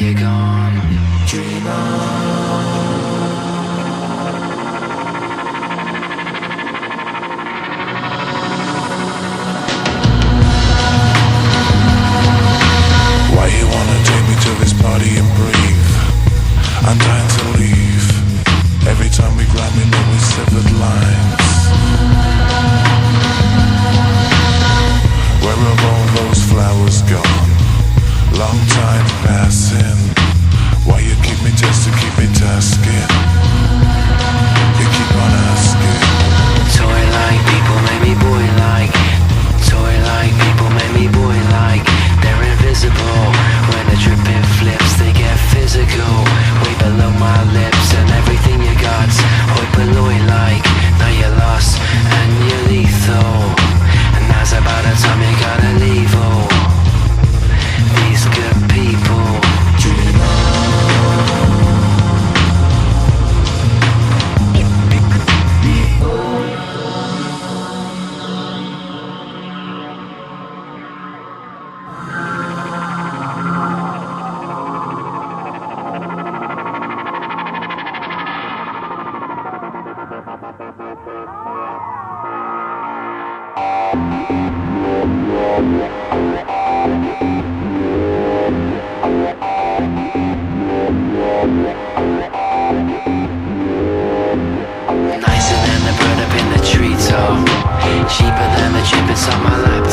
you're gone. Dream on. Why you wanna take me to this party and breathe? I'm dying to leave. Every time we grind, we know we severed lines. Where have all those flowers gone? Long time passing. Why you keep me just to keep me tasking? You keep on asking. Toy like people make me boy like. Toy like people make me boy like. They're invisible. When the dripping flips, they get physical. Way below my lips and everything you got. Hoi polloi like. Now you're lost and you're lethal. And now's about the time you gotta leave. Oh, these good people. Dream on. Nicer than the bird up in the treetop. Cheaper than the chip inside my lap.